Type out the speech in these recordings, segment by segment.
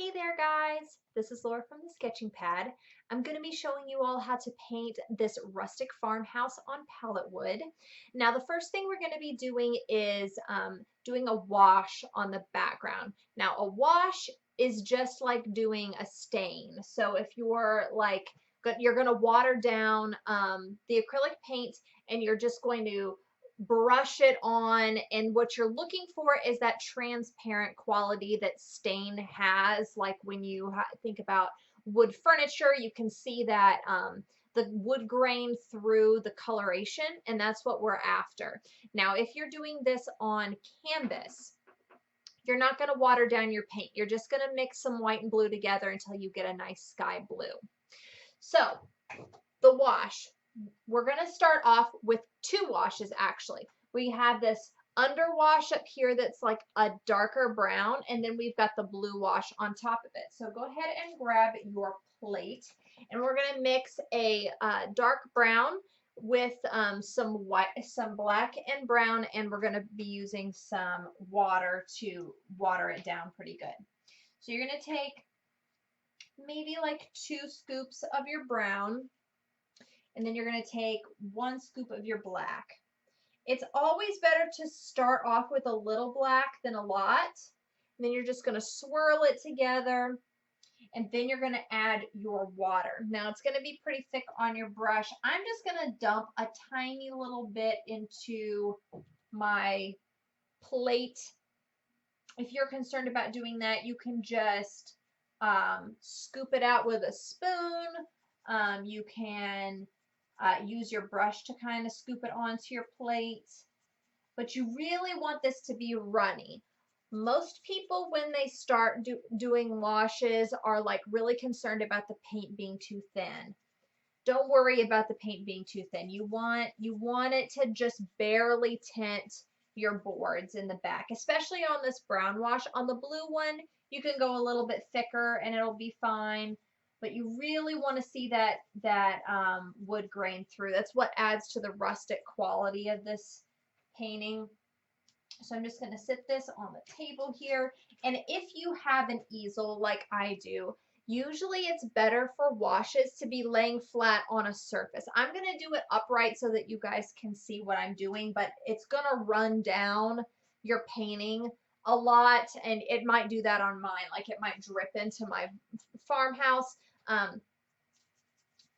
Hey there guys, this is Laura from the Sketching Pad. I'm going to be showing you all how to paint this rustic farmhouse on palette wood. Now the first thing we're going to be doing is doing a wash on the background. Now a wash is just like doing a stain. So if you're going to water down the acrylic paint and you're just going to brush it on, and what you're looking for is that transparent quality that stain has. Like when you think about wood furniture, you can see that the wood grain through the coloration, and that's what we're after. Now if you're doing this on canvas, you're not going to water down your paint. You're just going to mix some white and blue together until you get a nice sky blue. So the wash, we're going to start off with two washes actually. We have this underwash up here that's like a darker brown, and then we've got the blue wash on top of it. So go ahead and grab your plate, and we're going to mix a dark brown with some white, some black and brown, and we're going to be using some water to water it down pretty good. So you're going to take maybe like 2 scoops of your brown, and then you're going to take 1 scoop of your black. It's always better to start off with a little black than a lot. And then you're just going to swirl it together, and then you're going to add your water. Now it's going to be pretty thick on your brush. I'm just going to dump a tiny little bit into my plate. If you're concerned about doing that, you can just scoop it out with a spoon. You can use your brush to kind of scoop it onto your plate, but you really want this to be runny. Most people, when they start doing washes, are like really concerned about the paint being too thin. Don't worry about the paint being too thin. You want it to just barely tint your boards in the back, especially on this brown wash. On the blue one, you can go a little bit thicker and it'll be fine, but you really want to see that wood grain through. That's what adds to the rustic quality of this painting. So I'm just going to sit this on the table here. And if you have an easel like I do, usually it's better for washes to be laying flat on a surface. I'm going to do it upright so that you guys can see what I'm doing, but it's going to run down your painting a lot, and it might do that on mine. Like it might drip into my farmhouse,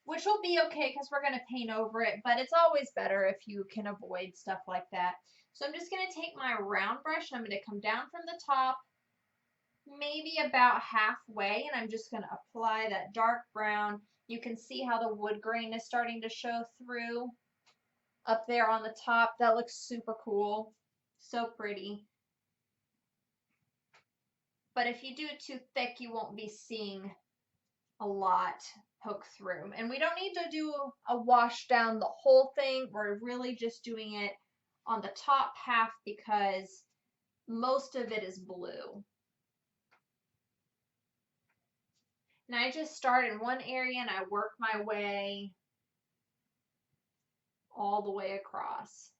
which will be okay because we're going to paint over it, but it's always better if you can avoid stuff like that. So I'm just going to take my round brush and I'm going to come down from the top, maybe about halfway, and I'm just going to apply that dark brown. You can see how the wood grain is starting to show through up there on the top. That looks super cool. So pretty. But if you do it too thick, you won't be seeing a lot poke through. And we don't need to do a wash down the whole thing. We're really just doing it on the top half because most of it is blue. And I just start in one area and I work my way all the way across.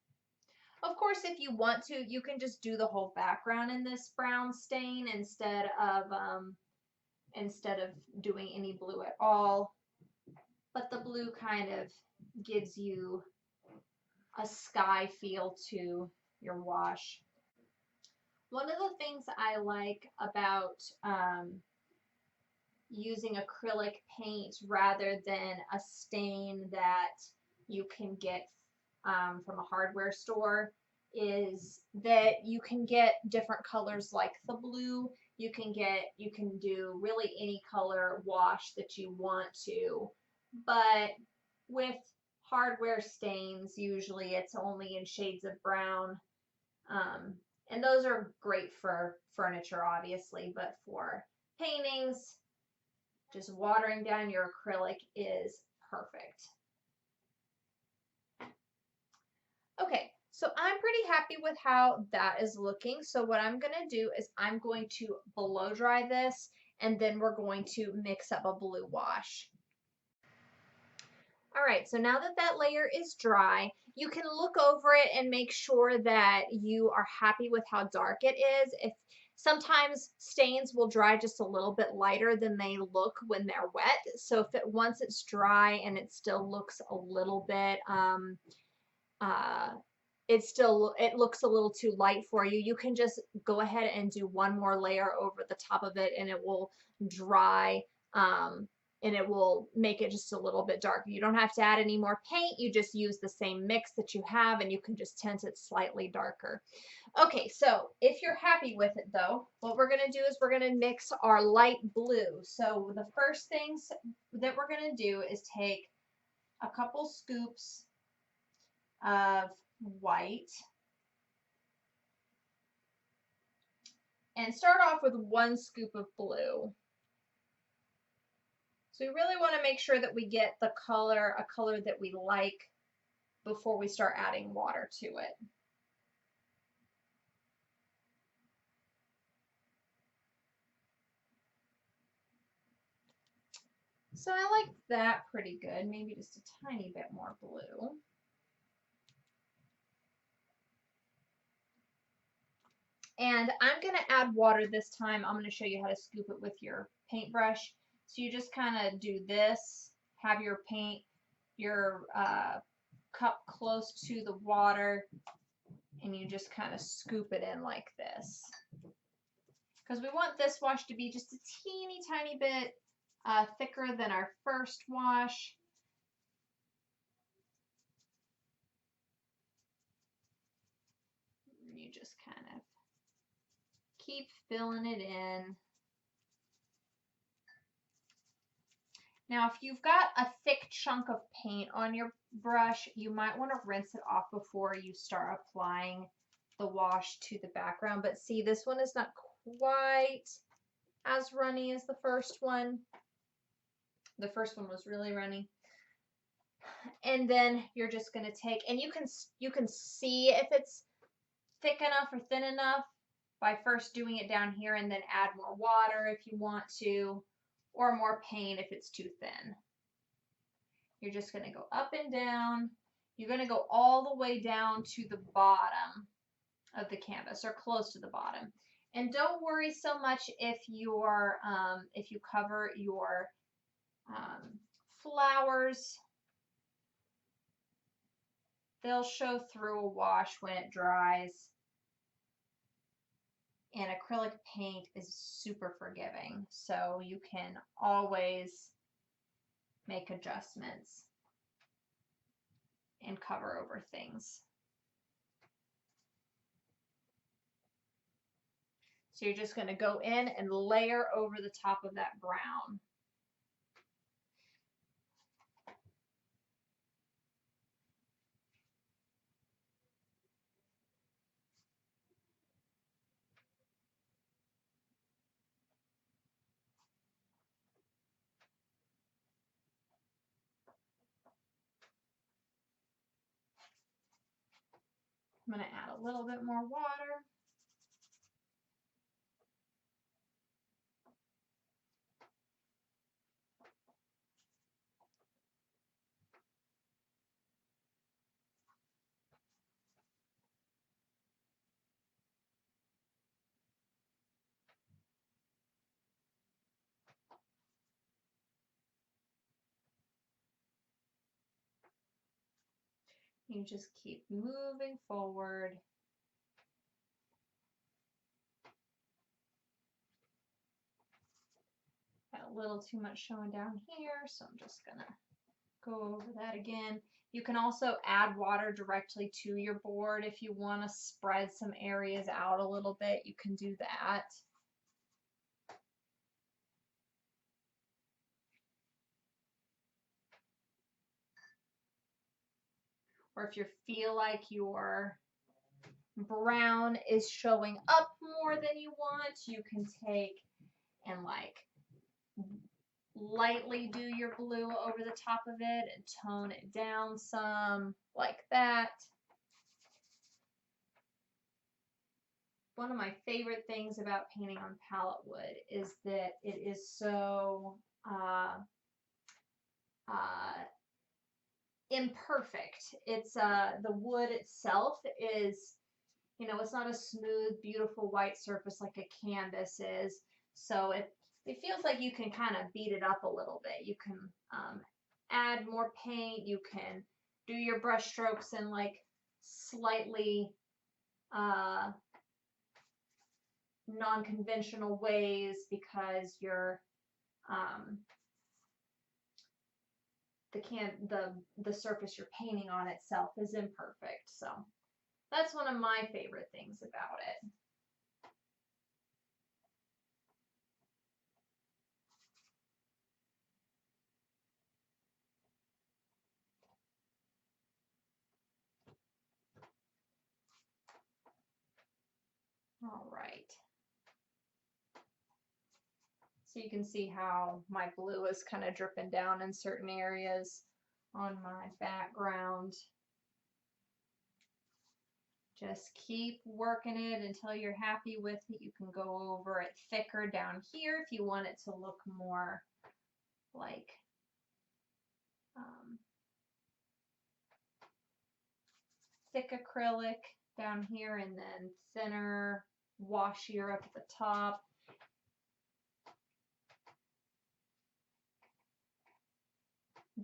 Of course, if you want to, you can just do the whole background in this brown stain instead of doing any blue at all. But the blue kind of gives you a sky feel to your wash. One of the things I like about using acrylic paint rather than a stain that you can get from a hardware store is that you can get different colors like the blue. You can do really any color wash that you want to, but with hardware stains, usually it's only in shades of brown. And those are great for furniture, obviously, but for paintings, just watering down your acrylic is perfect. Okay, so I'm pretty happy with how that is looking. So what I'm going to do is I'm going to blow dry this, and then we're going to mix up a blue wash. All right, so now that that layer is dry, you can look over it and make sure that you are happy with how dark it is. Sometimes stains will dry just a little bit lighter than they look when they're wet. So if it once it's dry and it still looks a little bit uh it looks a little too light for you, you can just go ahead and do one more layer over the top of it and it will dry, um, and it will make it just a little bit darker. You don't have to add any more paint. You just use the same mix that you have and you can just tint it slightly darker. Okay, so if you're happy with it though, what we're gonna do is we're gonna mix our light blue. So the first things that we're gonna do is take a couple scoops of white and start off with 1 scoop of blue. So we really want to make sure that we get a color that we like before we start adding water to it. So I like that pretty good, maybe just a tiny bit more blue. And I'm going to add water this time. I'm going to show you how to scoop it with your paintbrush. So you just kind of do this, have your cup close to the water, and you just kind of scoop it in like this. Because we want this wash to be just a teeny tiny bit thicker than our first wash. And you just kind of keep filling it in. Now, if you've got a thick chunk of paint on your brush, you might want to rinse it off before you start applying the wash to the background. But see, this one is not quite as runny as the first one. The first one was really runny. And then you're just going to take, and you can see if it's thick enough or thin enough by first doing it down here and then add more water if you want to, or more paint if it's too thin. You're just going to go up and down. You're going to go all the way down to the bottom of the canvas, or close to the bottom. And don't worry so much if you cover your flowers. They'll show through a wash when it dries. And acrylic paint is super forgiving, so you can always make adjustments and cover over things. So you're just going to go in and layer over the top of that brown. I'm going to add a little bit more water. You just keep moving forward. Got a little too much showing down here, so I'm just going to go over that again. You can also add water directly to your board if you want to spread some areas out a little bit. You can do that. Or if you feel like your brown is showing up more than you want, you can take and like lightly do your blue over the top of it and tone it down some, like that. One of my favorite things about painting on palette wood is that it is so imperfect. It's the wood itself is You know, it's not a smooth, beautiful white surface like a canvas is. So it feels like you can kind of beat it up a little bit. You can add more paint. You can do your brush strokes in like slightly uh, non-conventional ways because you're um, the surface you're painting on itself is imperfect. So that's one of my favorite things about it. All right. So you can see how my blue is kind of dripping down in certain areas on my background. Just keep working it until you're happy with it. You can go over it thicker down here if you want it to look more like um, thick acrylic down here, and then thinner, washier up at the top.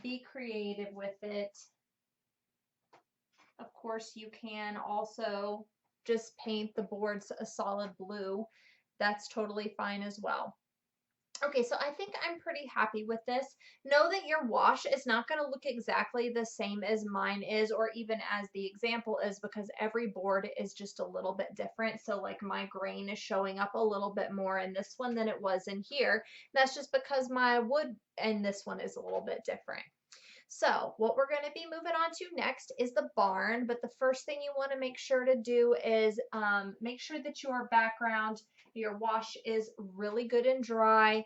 Be creative with it. Of course, you can also just paint the boards a solid blue. That's totally fine as well. Okay, so I think I'm pretty happy with this. Know that your wash is not going to look exactly the same as mine is, or even as the example is, because every board is just a little bit different. So like my grain is showing up a little bit more in this one than it was in here. That's just because my wood in this one is a little bit different. So what we're going to be moving on to next is the barn, but the first thing you want to make sure to do is make sure that your background, your wash is really good and dry,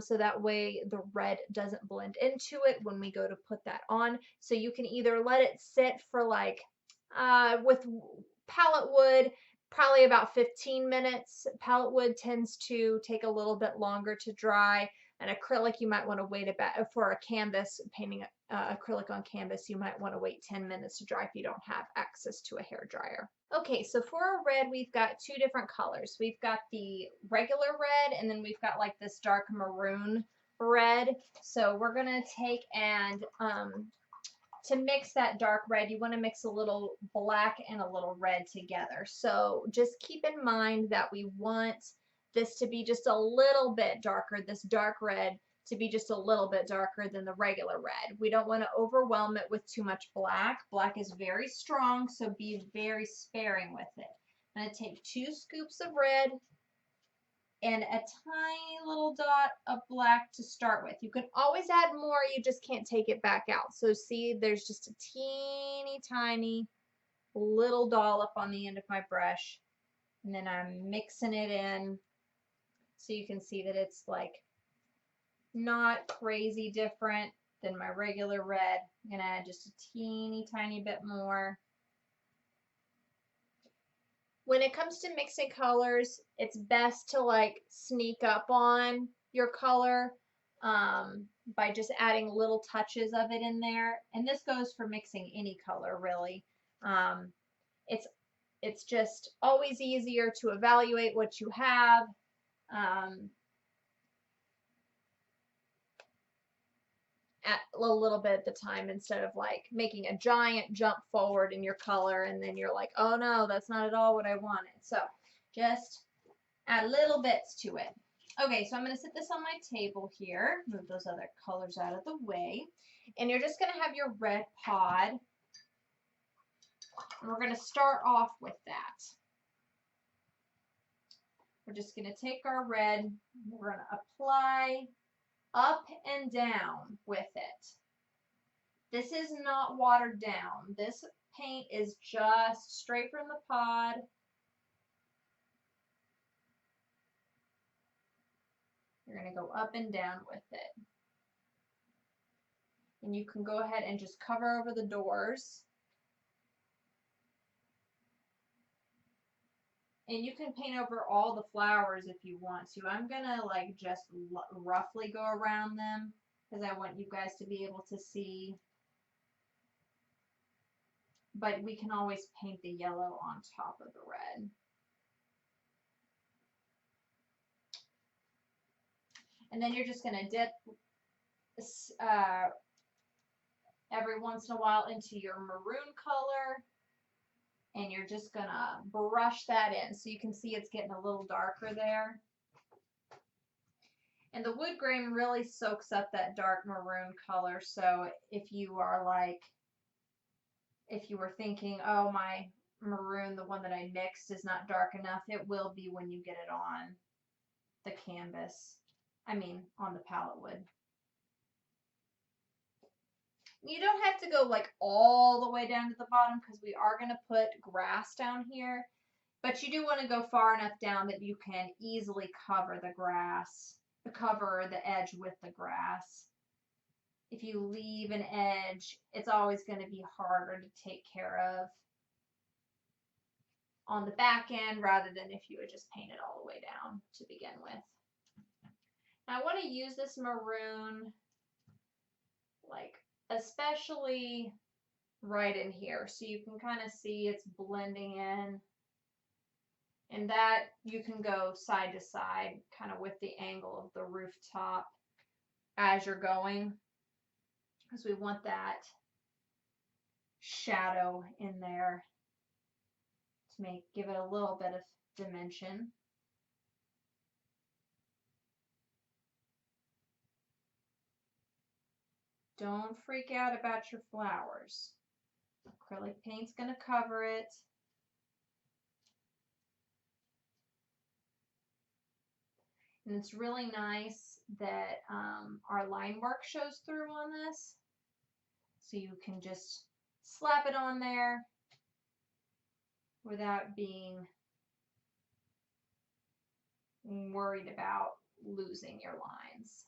so that way the red doesn't blend into it when we go to put that on. So you can either let it sit for like, with pallet wood, probably about 15 minutes. Pallet wood tends to take a little bit longer to dry. And acrylic, you might want to wait about for a canvas, painting acrylic on canvas, you might want to wait 10 minutes to dry if you don't have access to a hair dryer. Okay, so for our red, we've got two different colors. We've got the regular red, and then we've got like this dark maroon red. So we're going to take and to mix that dark red, you want to mix a little black and a little red together. So just keep in mind that we want this to be just a little bit darker, this dark red to be just a little bit darker than the regular red. We don't want to overwhelm it with too much black. Black is very strong, so be very sparing with it. I'm going to take 2 scoops of red and a tiny little dot of black to start with. You can always add more, you just can't take it back out. So see, there's just a teeny tiny little dollop on the end of my brush, and then I'm mixing it in so you can see that it's like not crazy different than my regular red. I'm gonna add just a teeny tiny bit more. When it comes to mixing colors, it's best to like sneak up on your color by just adding little touches of it in there. And this goes for mixing any color, really. Um, it's it's just always easier to evaluate what you have. At a little bit at the time, instead of like making a giant jump forward in your color and then you're like, oh no, that's not at all what I wanted. So just add little bits to it. Okay, so I'm going to set this on my table here, move those other colors out of the way, and you're just going to have your red pod, and we're going to start off with that. We're just going to take our red, and we're going to apply up and down with it. This is not watered down. This paint is just straight from the pod. You're going to go up and down with it. And you can go ahead and just cover over the doors. And you can paint over all the flowers if you want to. I'm going to like just roughly go around them because I want you guys to be able to see but we can always paint the yellow on top of the red. And then you're just going to dip every once in a while into your maroon color, and you're just going to brush that in. So you can see it's getting a little darker there. And the wood grain really soaks up that dark maroon color. So if you are like, if you were thinking, oh, my maroon, the one that I mixed, is not dark enough, it will be when you get it on the canvas. I mean, on the palette wood. You don't have to go like all the way down to the bottom because we are going to put grass down here. But you do want to go far enough down that you can easily cover the grass, cover the edge with the grass. If you leave an edge, it's always going to be harder to take care of on the back end rather than if you would just paint it all the way down to begin with. Now I want to use this maroon, like especially right in here, so you can kind of see it's blending in. And that you can go side to side, kind of with the angle of the rooftop as you're going, because we want that shadow in there to give it a little bit of dimension. Don't freak out about your flowers. Acrylic paint's going to cover it. And it's really nice that our line work shows through on this. So you can just slap it on there without being worried about losing your lines.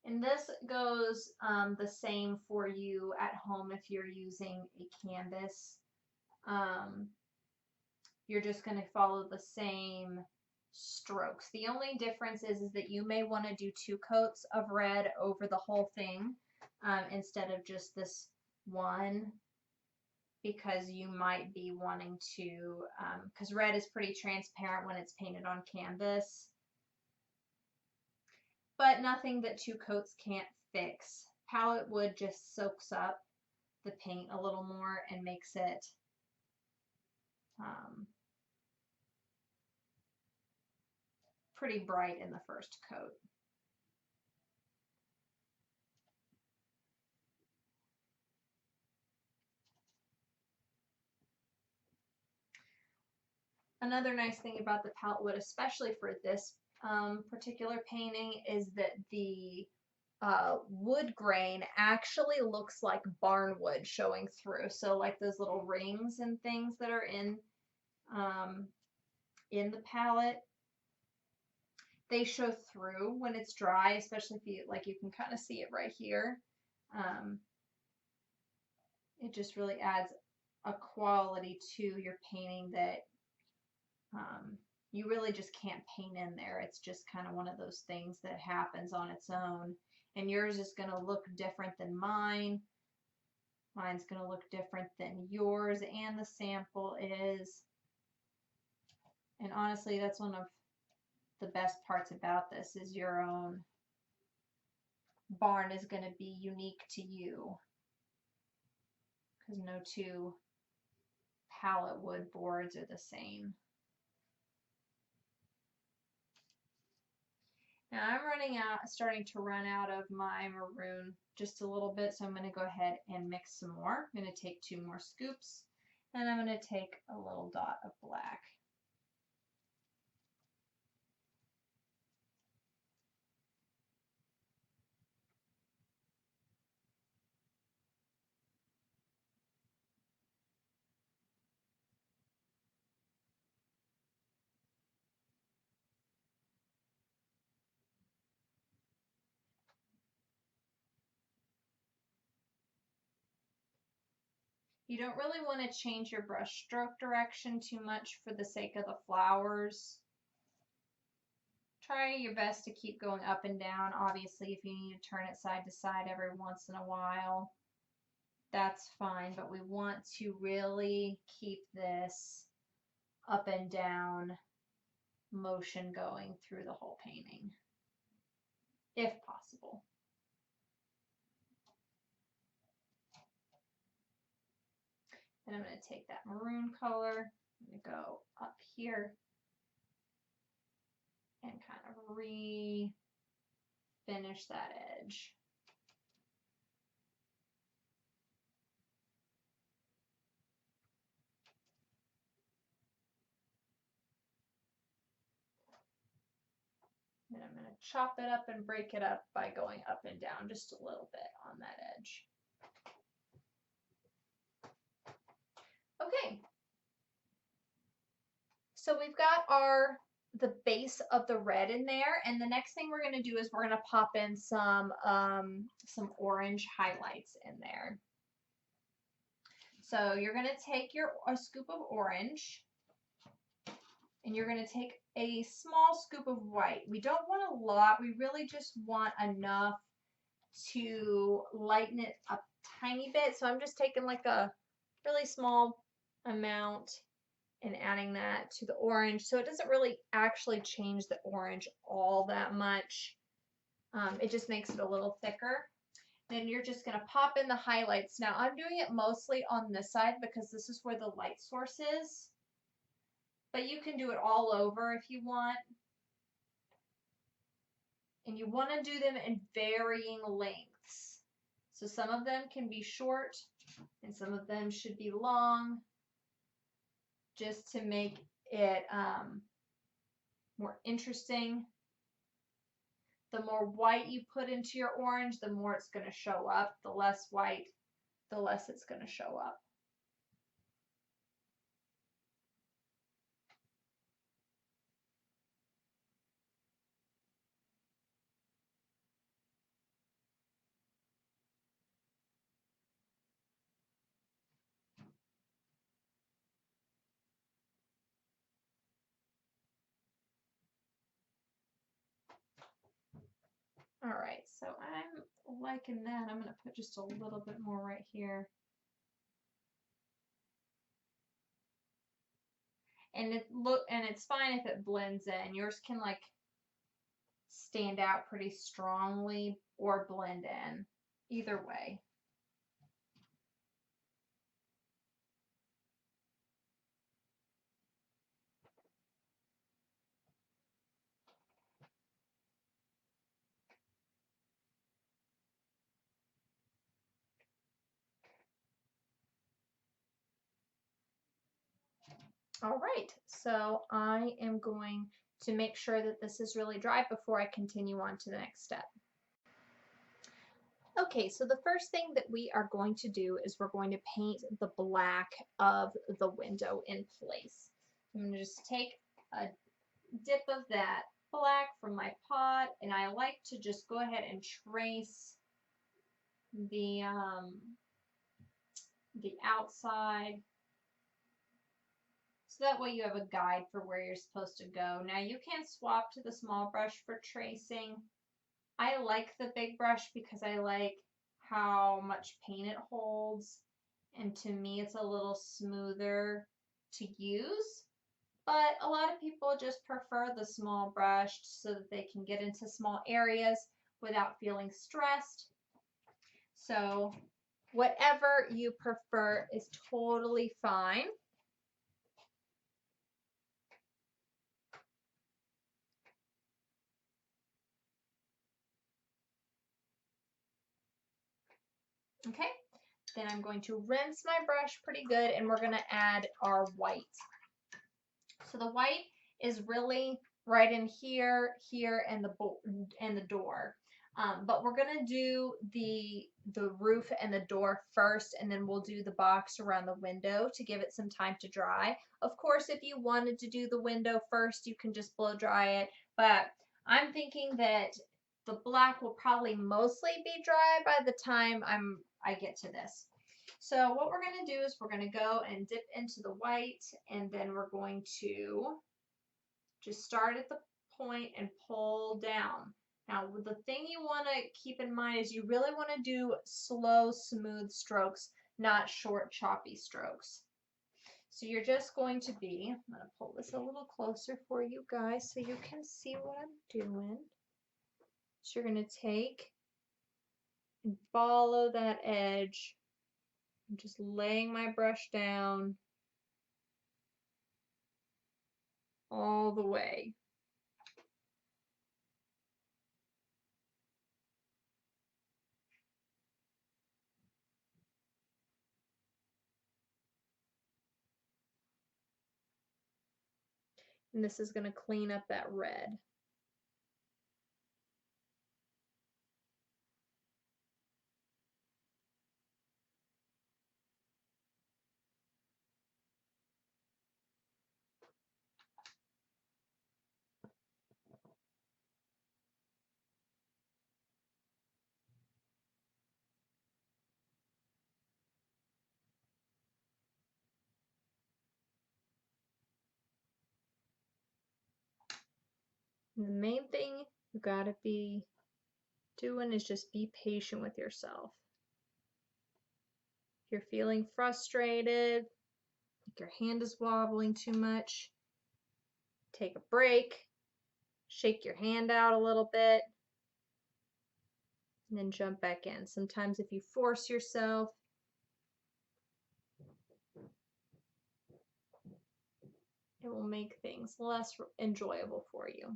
And this goes the same for you at home if you're using a canvas. You're just going to follow the same strokes. The only difference is that you may want to do 2 coats of red over the whole thing instead of just this one, because you might be wanting to, because red is pretty transparent when it's painted on canvas. But nothing that 2 coats can't fix. Palette wood just soaks up the paint a little more and makes it pretty bright in the first coat. Another nice thing about the palette wood, especially for this particular painting, is that the wood grain actually looks like barn wood showing through. So like those little rings and things that are in the palette, they show through when it's dry, especially if you, like, you can kind of see it right here. It just really adds a quality to your painting that you really just can't paint in there. It's just kind of one of those things that happens on its own. And yours is going to look different than mine. Mine's going to look different than yours, and the sample is. And honestly, that's one of the best parts about this, is your own barn is going to be unique to you, because no 2 palette wood boards are the same. Now I'm starting to run out of my maroon just a little bit, so I'm going to go ahead and mix some more. I'm going to take 2 more scoops, and I'm going to take a little dot of black. You don't really want to change your brush stroke direction too much for the sake of the flowers. Try your best to keep going up and down. Obviously, if you need to turn it side to side every once in a while, that's fine, but we want to really keep this up and down motion going through the whole painting, if possible. And I'm going to take that maroon color, I'm going to go up here and kind of refinish that edge. And I'm going to chop it up and break it up by going up and down just a little bit on that edge. Okay. So we've got the base of the red in there, and the next thing we're going to do is we're going to pop in some orange highlights in there. So you're going to take a scoop of orange, and you're going to take a small scoop of white. We don't want a lot. We really just want enough to lighten it up a tiny bit. So I'm just taking like a really small amount and adding that to the orange. So it doesn't really actually change the orange all that much. It just makes it a little thicker. Then you're just going to pop in the highlights. Now I'm doing it mostly on this side because this is where the light source is. But you can do it all over if you want. And you want to do them in varying lengths. So some of them can be short and some of them should be long, just to make it more interesting. The more white you put into your orange, the more it's going to show up. The less white, the less it's going to show up. All right, so I'm liking that. I'm going to put just a little bit more right here. And it's fine if it blends in. Yours can like stand out pretty strongly or blend in. Either way. All right, so I am going to make sure that this is really dry before I continue on to the next step. Okay, so the first thing that we are going to do is we're going to paint the black of the window in place. I'm going to just take a dip of that black from my pot, and I like to just go ahead and trace the outside, so that way you have a guide for where you're supposed to go. Now you can swap to the small brush for tracing. I like the big brush because I like how much paint it holds, and to me it's a little smoother to use. But a lot of people just prefer the small brush so that they can get into small areas without feeling stressed. So whatever you prefer is totally fine. Okay, then I'm going to rinse my brush pretty good, and we're going to add our white. So the white is really right in here, and the door. But we're going to do the roof and the door first, and then we'll do the box around the window to give it some time to dry. Of course, if you wanted to do the window first, you can just blow dry it. But I'm thinking that the black will probably mostly be dry by the time I get to this. So what we're going to do is we're going to go and dip into the white, and then we're going to just start at the point and pull down. Now, the thing you want to keep in mind is you really want to do slow, smooth strokes, not short, choppy strokes. So you're just going to be, I'm going to pull this a little closer for you guys so you can see what I'm doing. So you're going to take and follow that edge. I'm just laying my brush down all the way. And this is going to clean up that red. And the main thing you got to be doing is just be patient with yourself. If you're feeling frustrated, like your hand is wobbling too much, take a break, shake your hand out a little bit, and then jump back in. Sometimes if you force yourself, it will make things less enjoyable for you.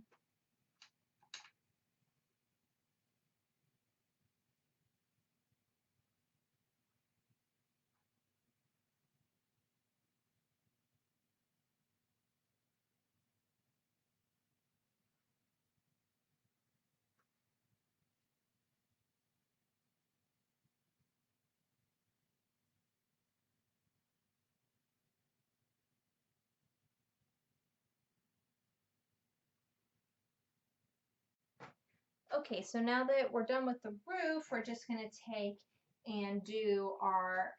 Okay, so now that we're done with the roof, we're just going to take and do our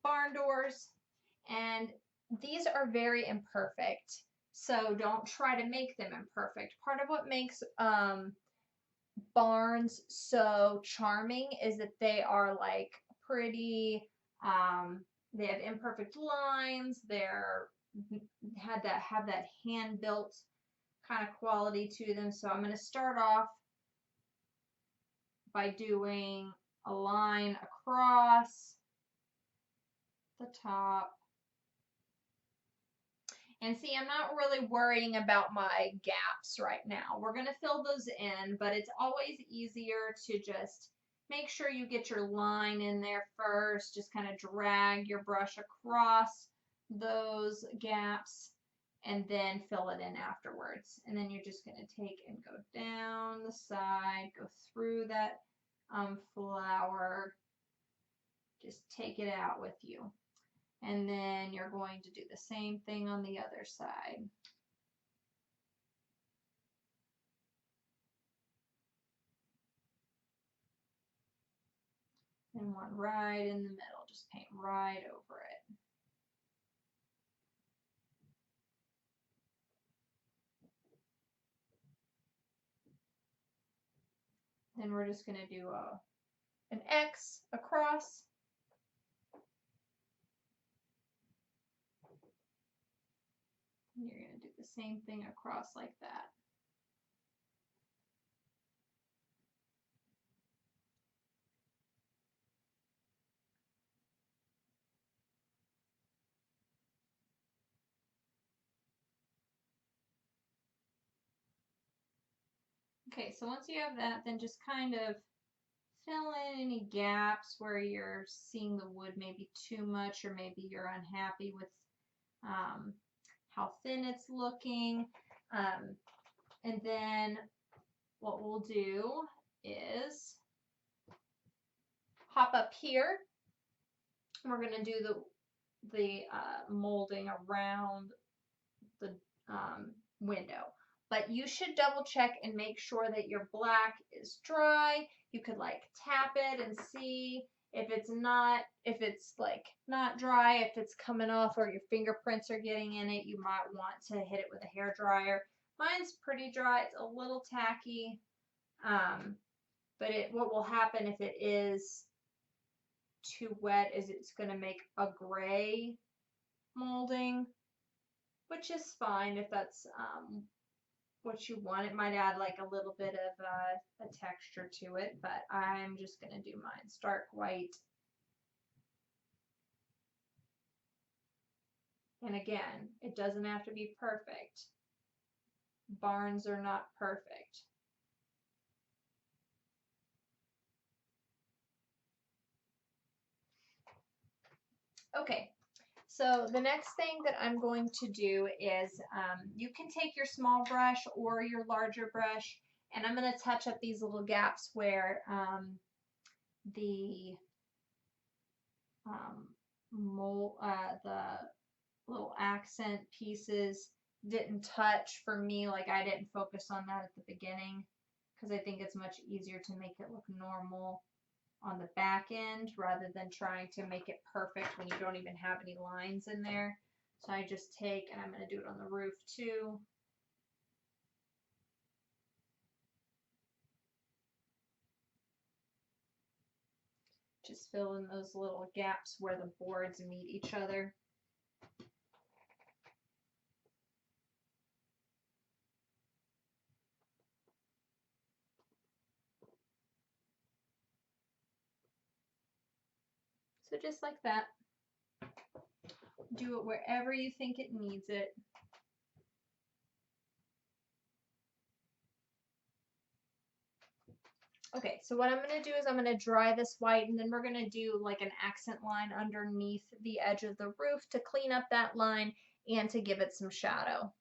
barn doors. And these are very imperfect, so don't try to make them imperfect. Part of what makes barns so charming is that they are like pretty, they have imperfect lines, they're have that hand built kind of quality to them. So I'm going to start off by doing a line across the top. And see, I'm not really worrying about my gaps right now. We're going to fill those in, but it's always easier to just make sure you get your line in there first. Just kind of drag your brush across those gaps and then fill it in afterwards. And then you're just going to take and go down the side, go through that flower. Just take it out with you. And then you're going to do the same thing on the other side. And one right in the middle, just paint right over it. Then we're just going to do an X across. And you're going to do the same thing across like that. Okay, so once you have that, then just kind of fill in any gaps where you're seeing the wood maybe too much, or maybe you're unhappy with how thin it's looking. And then what we'll do is hop up here. We're going to do the molding around the window. But you should double check and make sure that your black is dry. You could like tap it and see If it's like not dry, if it's coming off or your fingerprints are getting in it, you might want to hit it with a hair dryer. Mine's pretty dry. It's a little tacky. But what will happen if it is too wet is it's going to make a gray molding, which is fine if that's what you want. It might add like a little bit of a texture to it, but I'm just going to do mine stark white. And again, it doesn't have to be perfect. Barns are not perfect. Okay, so the next thing that I'm going to do is you can take your small brush or your larger brush, and I'm going to touch up these little gaps where the the little accent pieces didn't touch for me. Like I didn't focus on that at the beginning because I think it's much easier to make it look normal on the back end rather than trying to make it perfect when you don't even have any lines in there. So I just take, and I'm going to do it on the roof too. Just fill in those little gaps where the boards meet each other. So just like that. Do it wherever you think it needs it. Okay, so what I'm going to do is I'm going to dry this white, and then we're going to do like an accent line underneath the edge of the roof to clean up that line and to give it some shadow.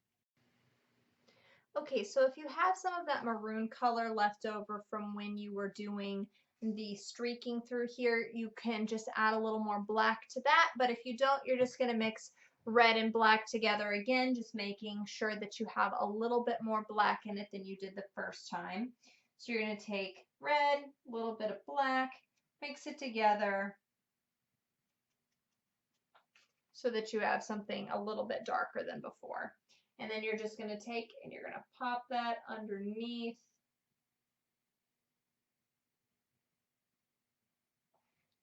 Okay, so if you have some of that maroon color left over from when you were doing the streaking through here, you can just add a little more black to that. But if you don't, you're just going to mix red and black together again, just making sure that you have a little bit more black in it than you did the first time. So you're going to take red, a little bit of black, mix it together so that you have something a little bit darker than before. And then you're just going to take and you're going to pop that underneath.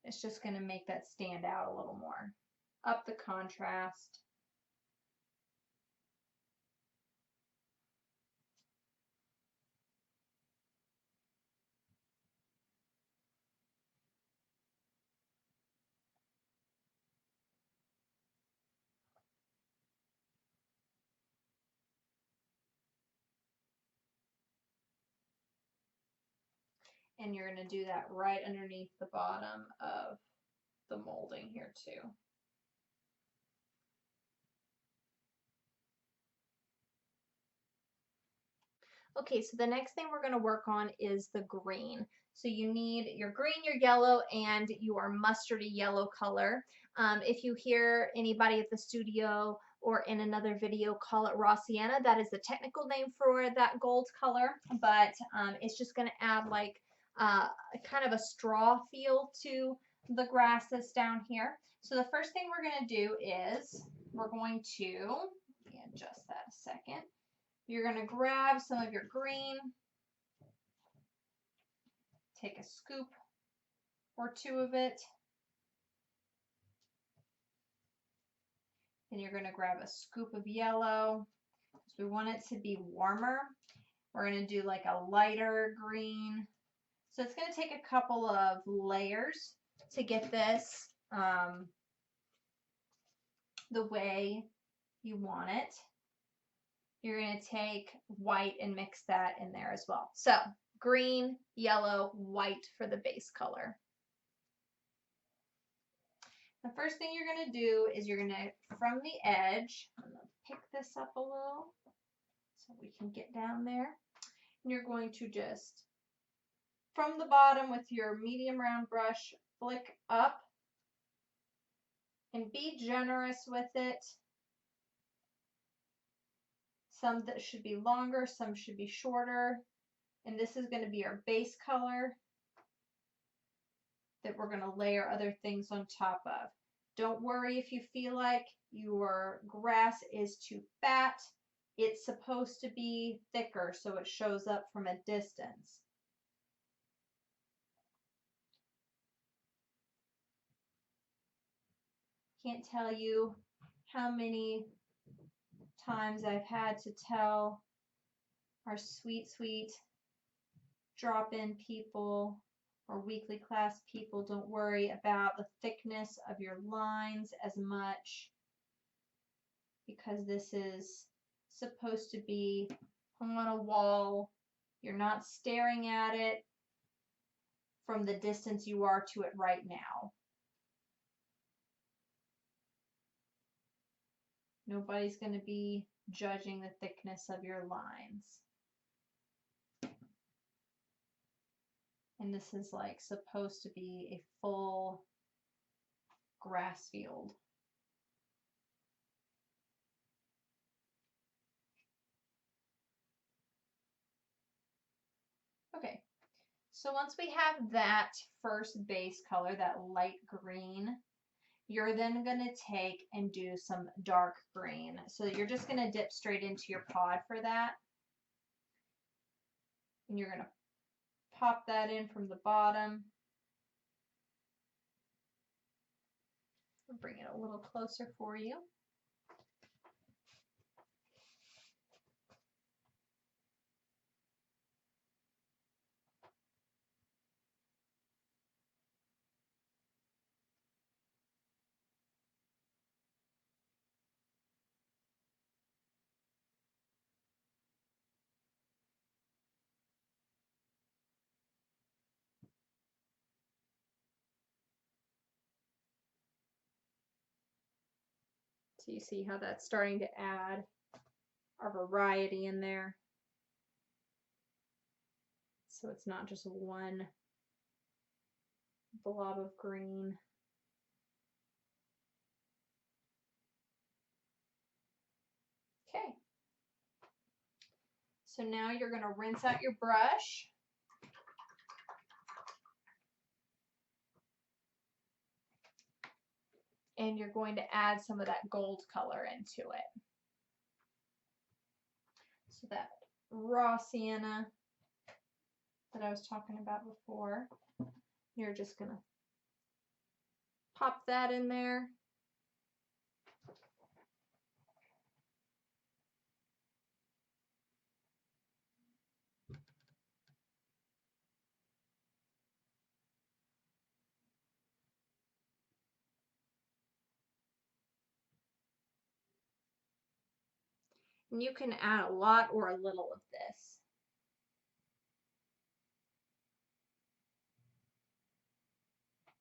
It's just going to make that stand out a little more. Up the contrast. And you're going to do that right underneath the bottom of the molding here too. Okay, so the next thing we're going to work on is the green. So you need your green, your yellow, and your mustardy yellow color. If you hear anybody at the studio or in another video call it raw sienna, that is the technical name for that gold color, but it's just going to add like kind of a straw feel to the grass that's down here. So the first thing we're going to do is we're going to, let me adjust that a second. You're going to grab some of your green, take a scoop or two of it, then you're going to grab a scoop of yellow. So we want it to be warmer. We're going to do like a lighter green. So it's going to take a couple of layers to get this the way you want it. You're going to take white and mix that in there as well. So green, yellow, white for the base color. The first thing you're going to do is you're going to, from the edge, I'm going to pick this up a little so we can get down there. And you're going to just, from the bottom with your medium round brush, flick up and be generous with it. Some that should be longer, some should be shorter. And this is going to be our base color. that we're going to layer other things on top of. Don't worry if you feel like your grass is too fat. It's supposed to be thicker so it shows up from a distance. Can't tell you how many times I've had to tell our sweet, sweet drop-in people or weekly class people, don't worry about the thickness of your lines as much, because this is supposed to be hung on a wall. You're not staring at it from the distance you are to it right now. Nobody's going to be judging the thickness of your lines. And this is like supposed to be a full grass field. Okay, so once we have that first base color, that light green, you're then going to take and do some dark green. So you're just going to dip straight into your pod for that. And you're going to pop that in from the bottom. I'll bring it a little closer for you. So you see how that's starting to add our variety in there. So it's not just one blob of green. Okay. So now you're going to rinse out your brush. And you're going to add some of that gold color into it. So that raw sienna that I was talking about before, you're just going to pop that in there. And you can add a lot or a little of this.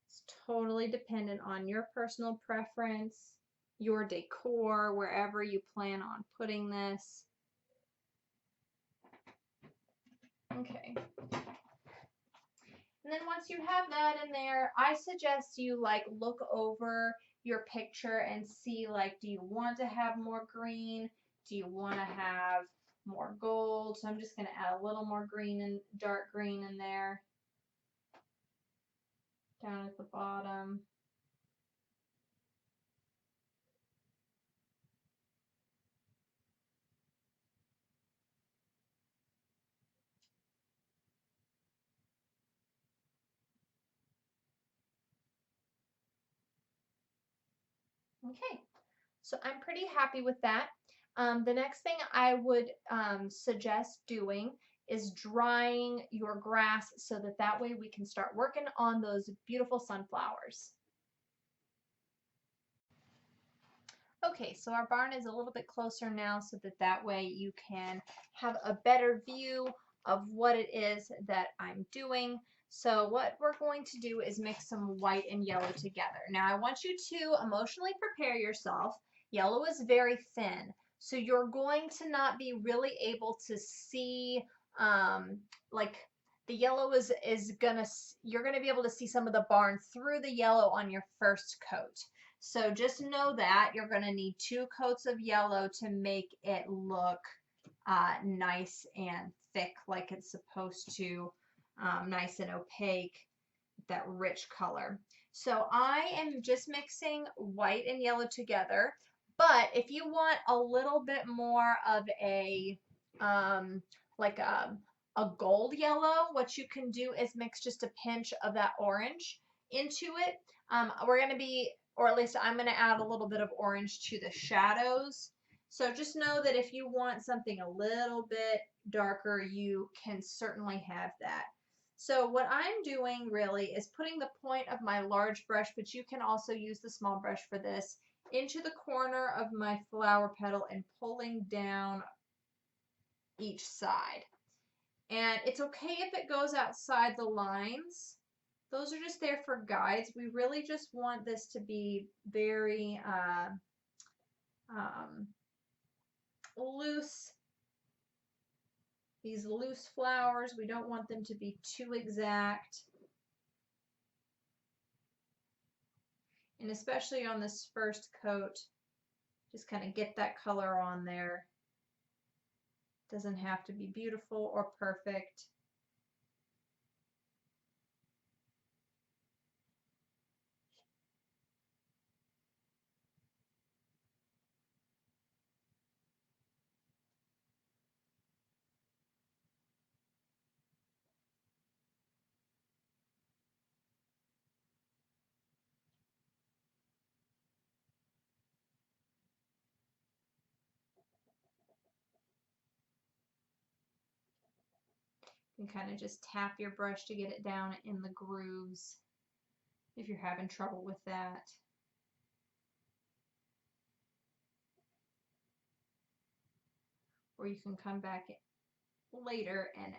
It's totally dependent on your personal preference, your decor, wherever you plan on putting this. Okay. And then once you have that in there, I suggest you like look over your picture and see, like, do you want to have more green? Do you want to have more gold? So I'm just going to add a little more green and dark green in there. Down at the bottom. Okay, so I'm pretty happy with that. The next thing I would suggest doing is drying your grass so that that way we can start working on those beautiful sunflowers. Okay, so our barn is a little bit closer now so that that way you can have a better view of what it is that I'm doing. So what we're going to do is mix some white and yellow together. Now I want you to emotionally prepare yourself. Yellow is very thin, so you're going to not be really able to see like the yellow you're gonna be able to see some of the barn through the yellow on your first coat. So just know that you're going to need 2 coats of yellow to make it look nice and thick like it's supposed to, nice and opaque. that rich color. So I am just mixing white and yellow together. But if you want a little bit more of a um, like a gold yellow, what you can do is mix just a pinch of that orange into it. We're going to be, or at least I'm going to add a little bit of orange to the shadows. So just know that if you want something a little bit darker, you can certainly have that. So what I'm doing really is putting the point of my large brush, but you can also use the small brush for this, into the corner of my flower petal and pulling down each side. And it's okay if it goes outside the lines. Those are just there for guides. We really just want this to be very um, loose. These loose flowers, we don't want them to be too exact. And especially on this first coat, just kind of get that color on there. Doesn't have to be beautiful or perfect. You can kind of just tap your brush to get it down in the grooves if you're having trouble with that. Or you can come back later and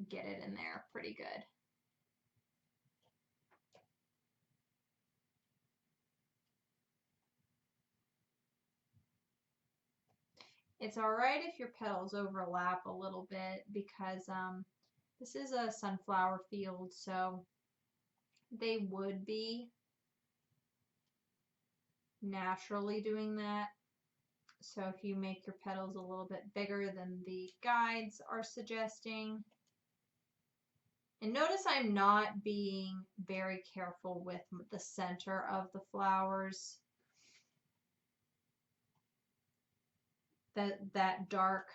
get it in there pretty good. It's alright if your petals overlap a little bit because this is a sunflower field, so they would be naturally doing that. So if you make your petals a little bit bigger than the guides are suggesting. And notice I'm not being very careful with the center of the flowers. That dark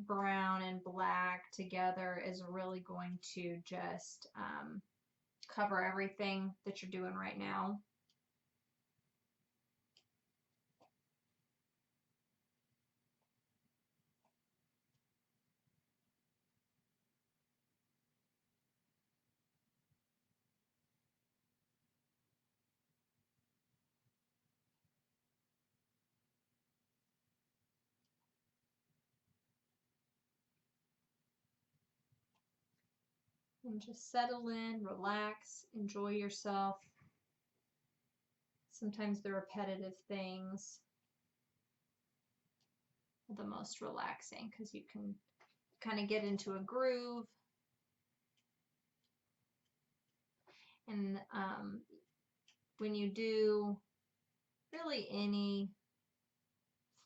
brown and black together is really going to just cover everything that you're doing right now. And just settle in, relax, enjoy yourself. Sometimes the repetitive things are the most relaxing because you can kind of get into a groove. And when you do really any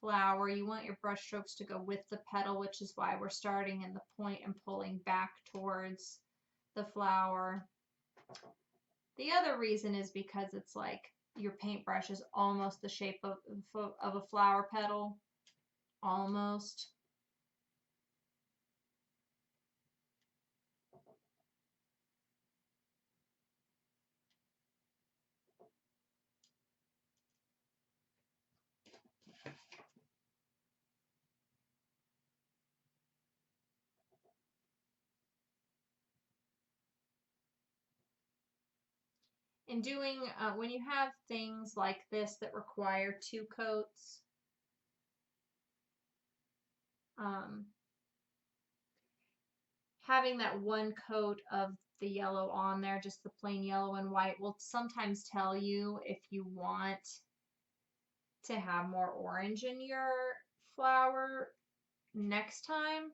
flower, you want your brush strokes to go with the petal, which is why we're starting in the point and pulling back towards the flower. The other reason is because it's like your paintbrush is almost the shape of a flower petal, almost. And doing, when you have things like this that require two coats, um, having that one coat of the yellow on there, just the plain yellow and white, will sometimes tell you if you want to have more orange in your flower next time.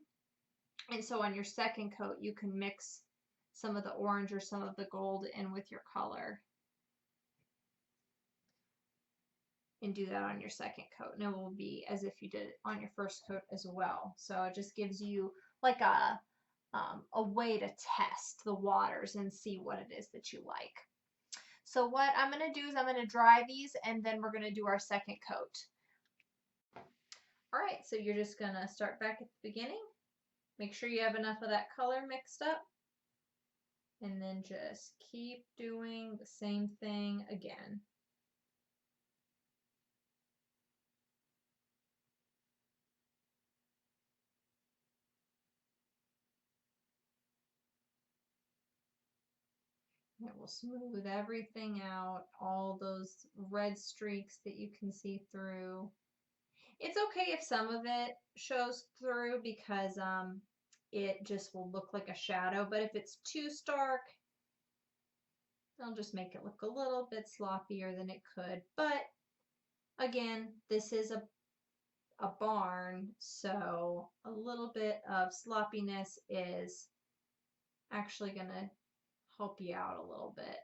And so on your second coat, you can mix some of the orange or some of the gold in with your color. And do that on your second coat. And it will be as if you did it on your first coat as well. So it just gives you like a way to test the waters and see what it is that you like. So what I'm going to do is I'm going to dry these and then we're going to do our second coat. All right, so you're just going to start back at the beginning. Make sure you have enough of that color mixed up. And then just keep doing the same thing again. It will smooth everything out, all those red streaks that you can see through. It's okay if some of it shows through because it just will look like a shadow, but if it's too stark, they'll just make it look a little bit sloppier than it could. But again, this is a barn, so a little bit of sloppiness is actually going to help you out a little bit.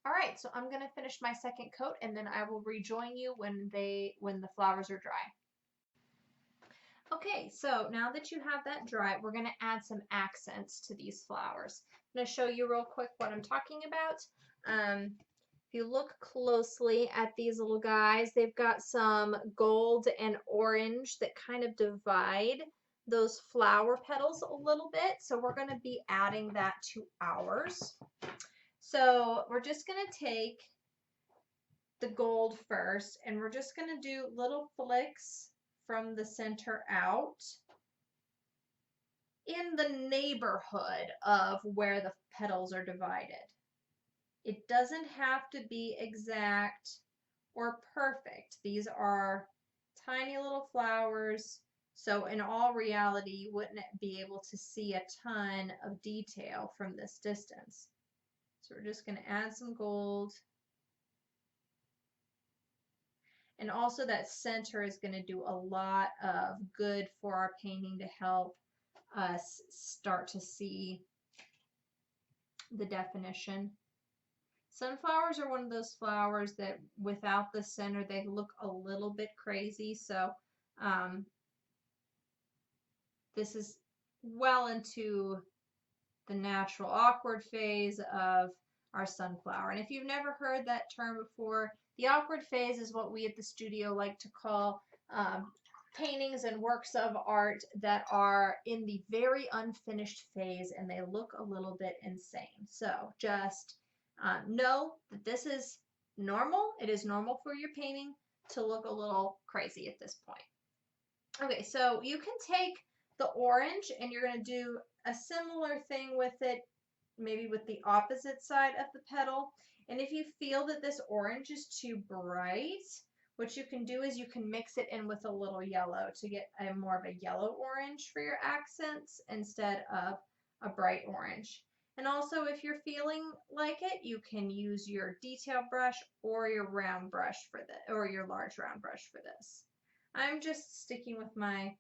All right, so I'm going to finish my second coat and then I will rejoin you when the flowers are dry. Okay, so now that you have that dry, we're going to add some accents to these flowers. I'm going to show you real quick what I'm talking about. If you look closely at these little guys, they've got some gold and orange that kind of divide those flower petals a little bit. So we're going to be adding that to ours. So we're just going to take the gold first and we're just going to do little flicks from the center out in the neighborhood of where the petals are divided. It doesn't have to be exact or perfect. These are tiny little flowers, so in all reality, you wouldn't be able to see a ton of detail from this distance. So we're just going to add some gold. And also that center is going to do a lot of good for our painting to help us start to see the definition. Sunflowers are one of those flowers that without the center, they look a little bit crazy. So this is well into the natural awkward phase of our sunflower. And if you've never heard that term before, the awkward phase is what we at the studio like to call paintings and works of art that are in the very unfinished phase and they look a little bit insane. So just know that this is normal. It is normal for your painting to look a little crazy at this point. Okay, so you can take the orange and you're going to do a similar thing with it, maybe with the opposite side of the petal. And if you feel that this orange is too bright, what you can do is you can mix it in with a little yellow to get a more of a yellow orange for your accents instead of a bright orange. And also if you're feeling like it, you can use your detail brush or your round brush for this, or your large round brush for this. I'm just sticking with my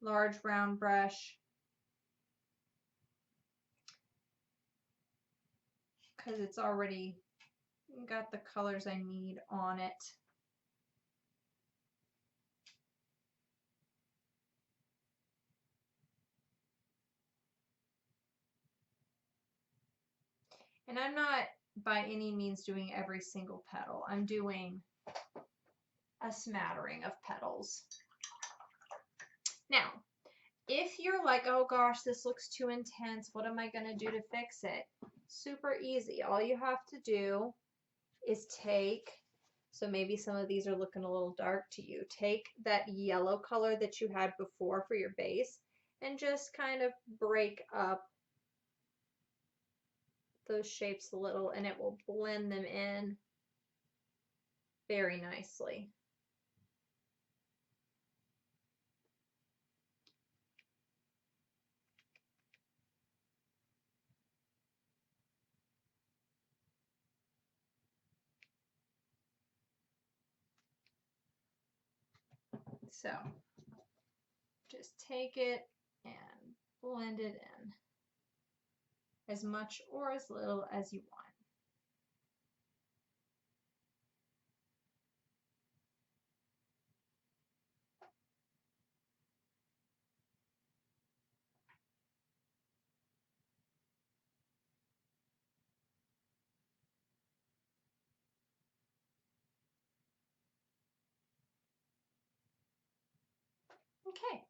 large round brush because it's already got the colors I need on it. And I'm not by any means doing every single petal. I'm doing a smattering of petals. Now, if you're like, oh gosh, this looks too intense, what am I going to do to fix it? Super easy. All you have to do is take, so maybe some of these are looking a little dark to you, take that yellow color that you had before for your base and just kind of break up those shapes a little and it will blend them in very nicely. So just take it and blend it in. as much or as little as you want. Okay,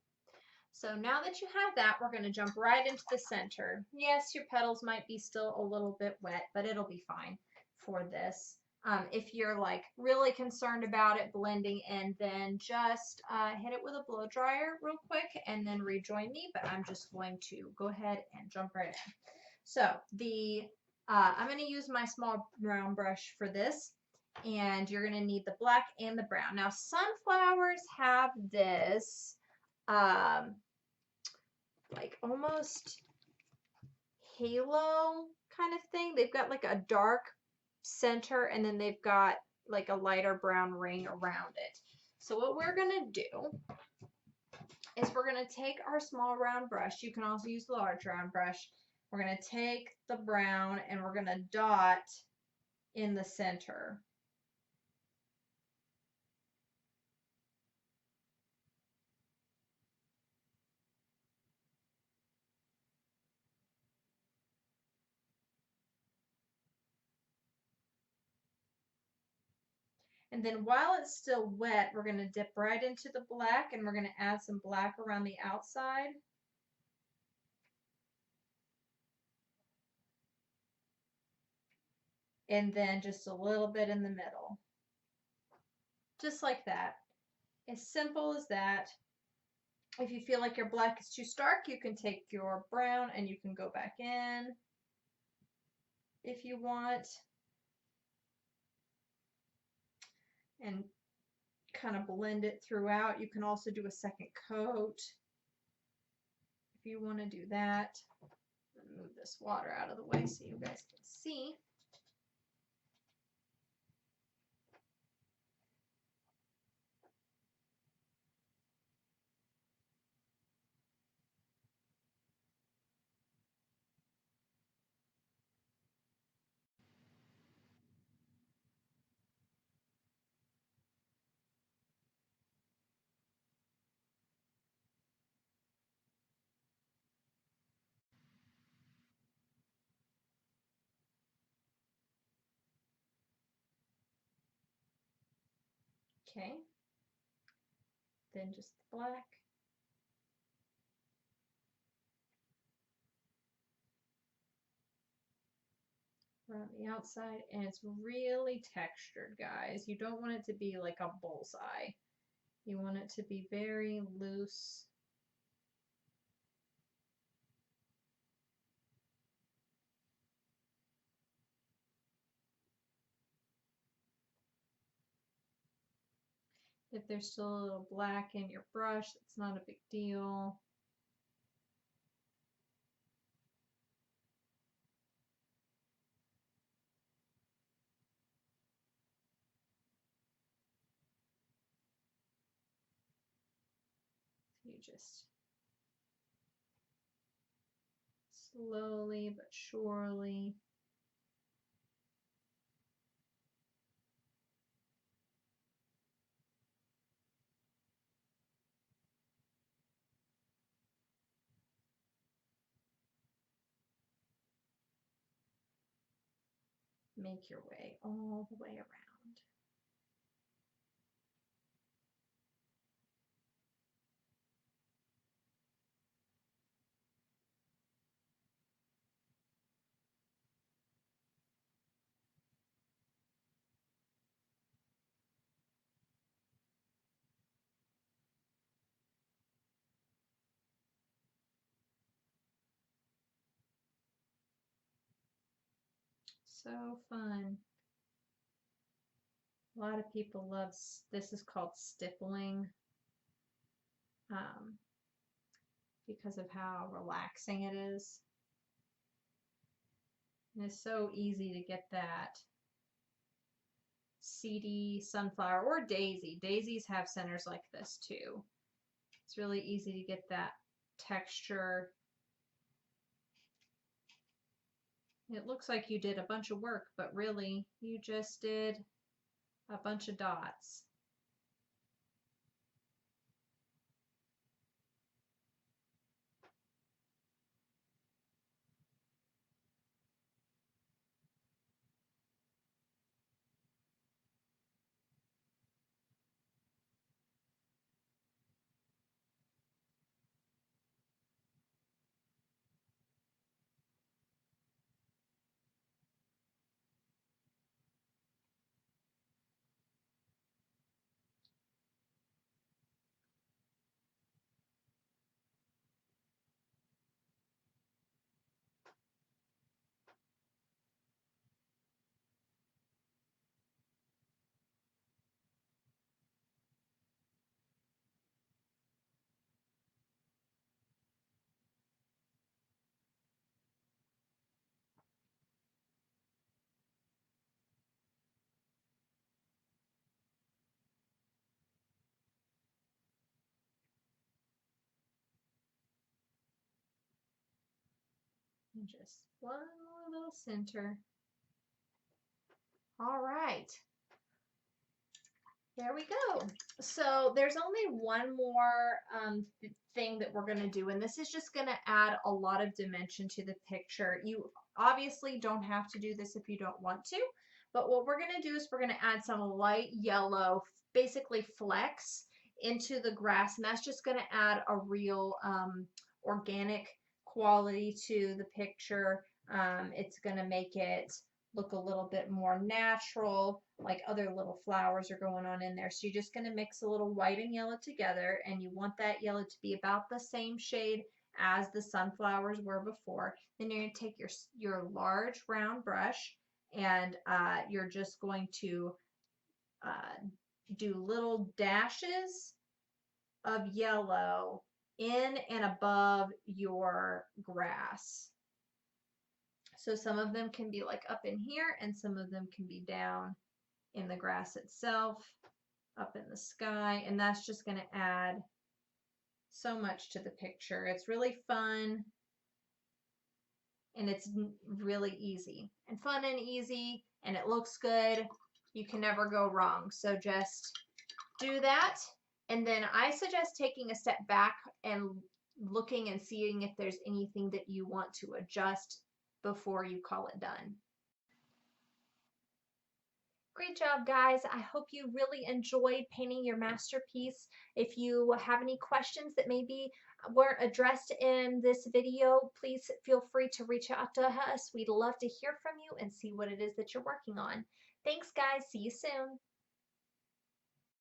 so now that you have that, we're going to jump right into the center. Yes, your petals might be still a little bit wet, but it'll be fine for this. If you're like really concerned about it blending in, then just hit it with a blow dryer real quick and then rejoin me, but I'm just going to go ahead and jump right in. So I'm going to use my small round brush for this, and you're going to need the black and the brown. Now sunflowers have this um, like almost halo kind of thing. They've got like a dark center and then they've got like a lighter brown ring around it. So what we're going to do is we're going to take our small round brush. You can also use the large round brush. We're going to take the brown and we're going to dot in the center. And then while it's still wet, we're going to dip right into the black and we're going to add some black around the outside. And then just a little bit in the middle. Just like that. As simple as that. If you feel like your black is too stark, you can take your brown and you can go back in if you want. And kind of blend it throughout. You can also do a second coat if you want to do that. Move this water out of the way so you guys can see. Okay. Then just the black. Around the outside, and it's really textured, guys. You don't want it to be like a bullseye. You want it to be very loose. If there's still a little black in your brush, it's not a big deal. You just slowly but surely make your way all the way around. So fun. A lot of people love, this is called stippling, um, because of how relaxing it is. And it's so easy to get that seedy sunflower or daisy. Daisies have centers like this too. It's really easy to get that texture It looks like you did a bunch of work, but really you just did a bunch of dots. And just one more little center. All right. There we go. So there's only one more thing that we're going to do, and this is just going to add a lot of dimension to the picture. You obviously don't have to do this if you don't want to, but what we're going to do is we're going to add some light yellow, basically flecks, into the grass, and that's just going to add a real organic quality to the picture. It's going to make it look a little bit more natural, like other little flowers are going on in there. So you're just going to mix a little white and yellow together, and you want that yellow to be about the same shade as the sunflowers were before. Then you're going to take your large round brush, and you're just going to do little dashes of yellow in and above your grass. So some of them can be like up in here, and some of them can be down in the grass itself, up in the sky, and that's just going to add so much to the picture. It's really fun, and it's really easy. And fun and easy, and it looks good. You can never go wrong. So just do that, and then I suggest taking a step back and looking and seeing if there's anything that you want to adjust before you call it done. Great job, guys. I hope you really enjoyed painting your masterpiece. If you have any questions that maybe weren't addressed in this video, please feel free to reach out to us. We'd love to hear from you and see what it is that you're working on. Thanks, guys. See you soon.